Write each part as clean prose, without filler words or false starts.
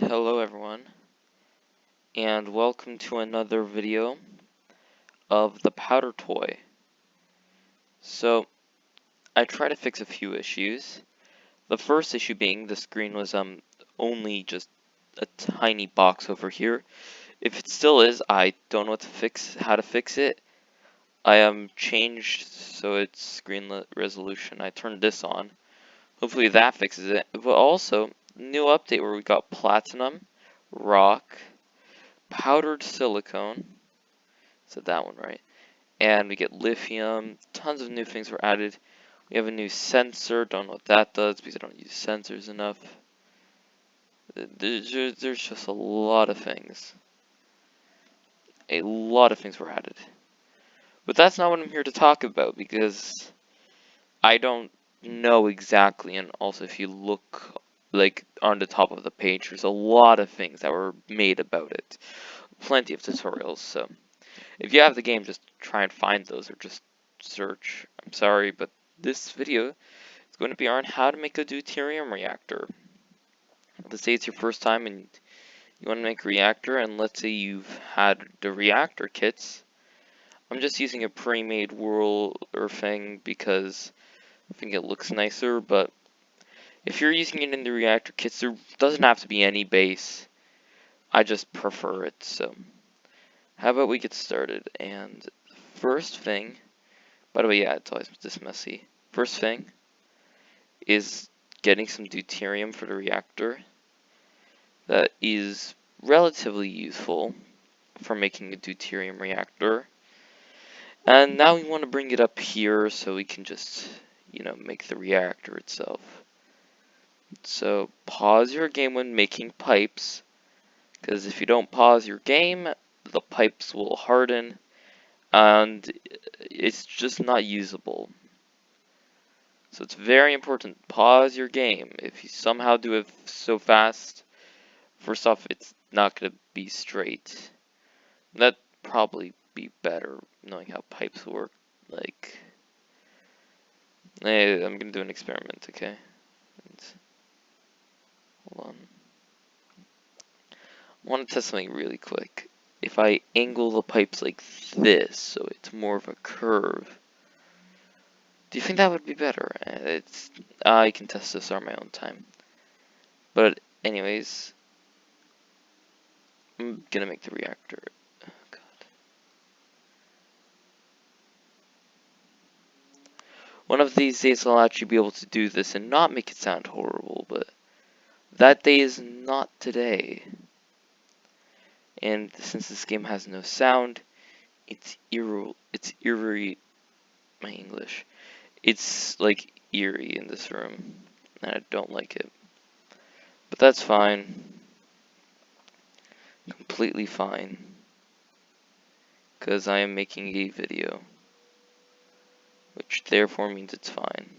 Hello everyone, and welcome to another video of the Powder Toy. So, I tried to fix a few issues. The first issue being the screen was only just a tiny box over here. If it still is, I don't know how to fix it. I changed so it's screen resolution. I turned this on. Hopefully that fixes it. But also, new update where we got platinum, rock, powdered silicone. Said that one right. And we get lithium. Tons of new things were added. We have a new sensor. Don't know what that does because I don't use sensors enough. There's just a lot of things. A lot of things were added. But that's not what I'm here to talk about because I don't know exactly. And also, if you look like on the top of the page, there's a lot of things that were made about it. Plenty of tutorials. So if you have the game, just try and find those or just search. I'm sorry, but this video is going to be on how to make a deuterium reactor. Let's say it's your first time and you want to make a reactor, and let's say you've had the reactor kits. I'm just using a pre-made whirl or thing because I think it looks nicer, but if you're using it in the reactor kits, there doesn't have to be any base. I just prefer it, so how about we get started? And first thing, by the way, yeah, it's always this messy. First thing is getting some deuterium for the reactor. That is relatively useful for making a deuterium reactor. And now we want to bring it up here so we can just, make the reactor itself. So pause your game when making pipes, because if you don't pause your game, the pipes will harden and it's just not usable. So it's very important, pause your game. If you somehow do it so fast, first off, it's not going to be straight. That'd probably be better, knowing how pipes work. Like, hey, I'm going to do an experiment, okay? Hold on. I want to test something really quick. If I angle the pipes like this, so it's more of a curve, do you think that would be better? I can test this on my own time. But anyways, I'm gonna make the reactor. Oh, God. One of these days I'll actually be able to do this and not make it sound horrible, but that day is not today. And since this game has no sound, it's eerie, my English. It's like eerie in this room, and I don't like it. But that's fine. Completely fine. Because I am making a video. Which therefore means it's fine.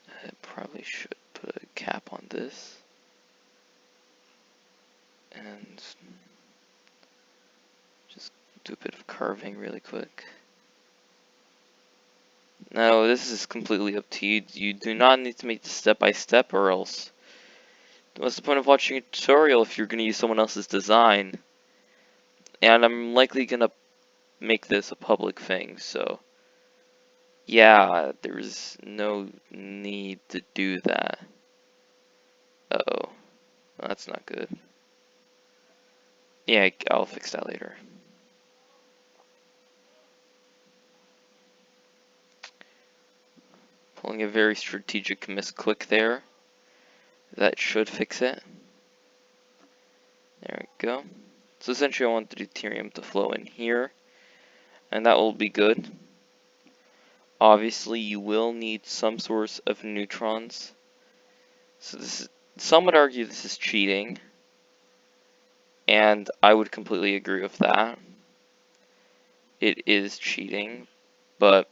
I probably should put a cap on this. And just do a bit of carving really quick. Now, this is completely up to you. You do not need to make this step by step, or else what's the point of watching a tutorial if you're going to use someone else's design? And I'm likely going to make this a public thing, so yeah, there's no need to do that. Uh-oh. That's not good. Yeah, I'll fix that later. Pulling a very strategic misclick there. That should fix it. There we go. So essentially I want the deuterium to flow in here, and that will be good. Obviously you will need some source of neutrons. So some would argue this is cheating, and I would completely agree with that. It is cheating, but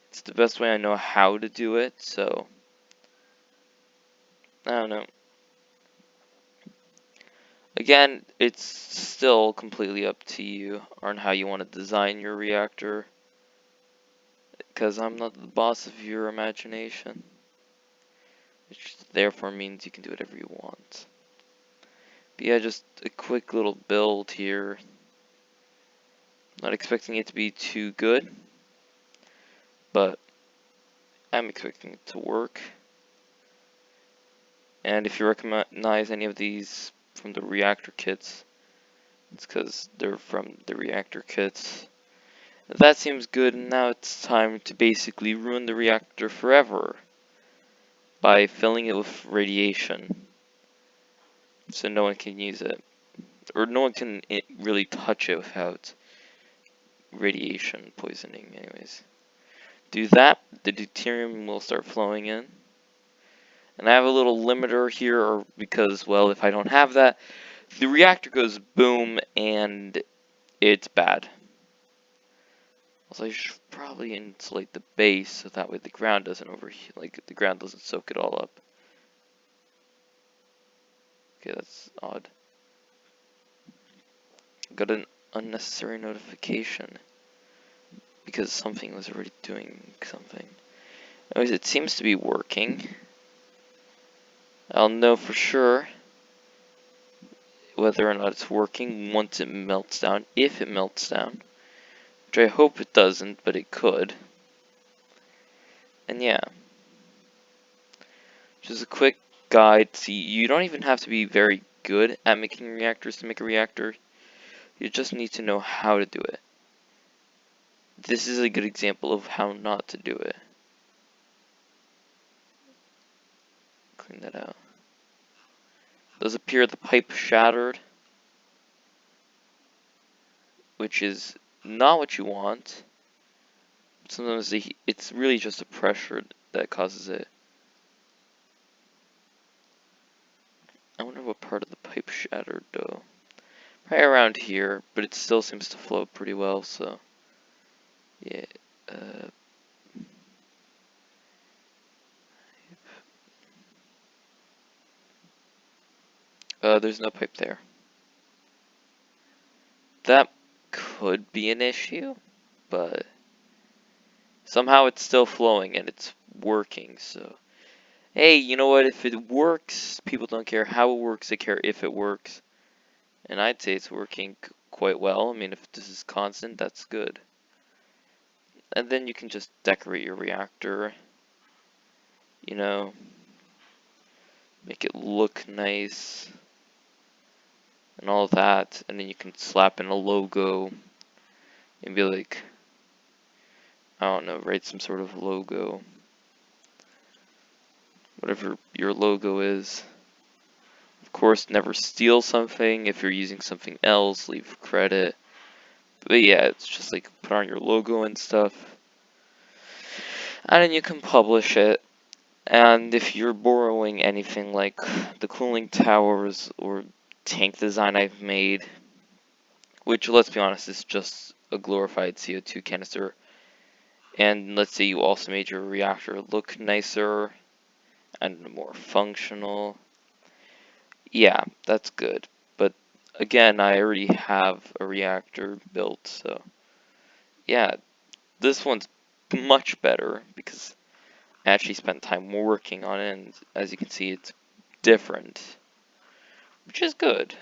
it's the best way I know how to do it, so I don't know. Again, it's still completely up to you on how you want to design your reactor, because I'm not the boss of your imagination. which therefore means you can do whatever you want. But yeah, just a quick little build here. Not expecting it to be too good, but I'm expecting it to work. And if you recognize any of these from the reactor kits, it's because they're from the reactor kits. That seems good, and now it's time to basically ruin the reactor forever by filling it with radiation, so no one can use it, or no one can really touch it without radiation poisoning. Anyways, do that, the deuterium will start flowing in. And I have a little limiter here because, well, if I don't have that, the reactor goes boom and it's bad. Also, I should probably insulate the base so that way the ground doesn't overheat, like the ground doesn't soak it all up. Okay, that's odd. Got an unnecessary notification because something was already doing something. Anyways, it seems to be working. I'll know for sure whether or not it's working once it melts down, if it melts down. Which I hope it doesn't, but it could. And yeah. Just a quick guide. See, you don't even have to be very good at making reactors to make a reactor. You just need to know how to do it. This is a good example of how not to do it. Clean that out. Does appear the pipe shattered, which is not what you want. Sometimes it's really just the pressure that causes it. I wonder what part of the pipe shattered though. Probably around here, but it still seems to flow pretty well, so yeah. There's no pipe there. That could be an issue, but somehow it's still flowing and it's working, so hey, you know what, if it works, people don't care how it works, they care if it works. And I'd say it's working quite well. I mean, if this is constant, that's good. And then you can just decorate your reactor, you know, make it look nice and all that, and then you can slap in a logo and be like, I don't know, write some sort of logo, whatever your logo is. Of course, never steal something. If you're using something else, leave credit. But yeah, it's just like put on your logo and stuff. And then you can publish it. And if you're borrowing anything like the cooling towers or tank design I've made, which, let's be honest, is just a glorified CO2 canister, and let's say you also made your reactor look nicer and more functional, yeah, that's good. But again, I already have a reactor built, so yeah, this one's much better because I actually spent time working on it, and as you can see, it's different, which is good.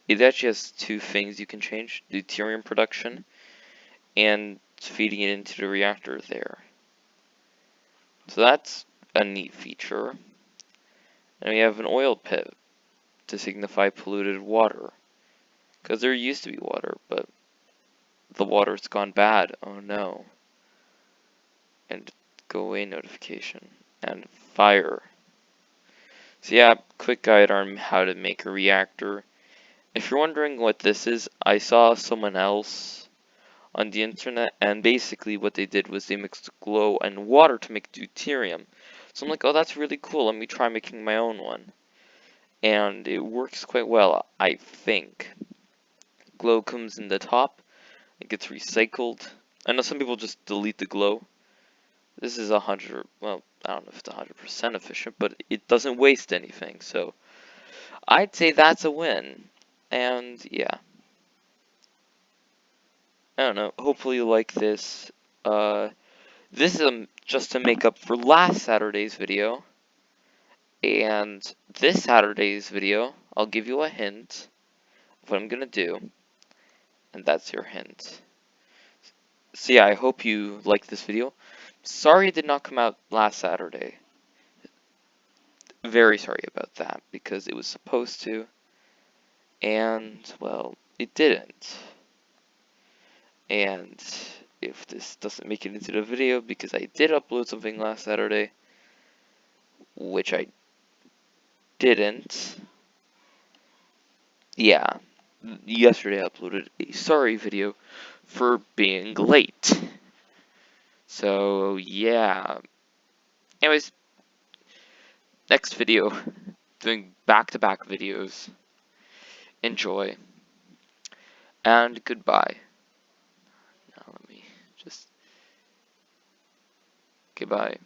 It actually has two things you can change: deuterium production and feeding it into the reactor there. So that's a neat feature. And we have an oil pit to signify polluted water, because there used to be water, but the water's gone bad. Oh no. And go away notification. And fire. So yeah, quick guide on how to make a reactor. If you're wondering what this is, I saw someone else on the internet, and basically what they did was they mixed glow and water to make deuterium. So I'm like, oh, that's really cool, let me try making my own one. And it works quite well, I think. Glow comes in the top, it gets recycled. I know some people just delete the glow. This is 100, well, I don't know if it's 100% efficient, but it doesn't waste anything, so I'd say that's a win. And yeah, I don't know, hopefully you like this. This is just to make up for last Saturday's video. And this Saturday's video, I'll give you a hint of what I'm gonna do, and that's your hint. So yeah, I hope you liked this video. Sorry it did not come out last Saturday. Very sorry about that, because it was supposed to, and, well, it didn't. And if this doesn't make it into the video, because I did upload something last Saturday, which I didn't, yeah, yesterday I uploaded a sorry video for being late. So, yeah. Anyways, next video, doing back-to-back videos. Enjoy. And goodbye. Now let me just... Goodbye.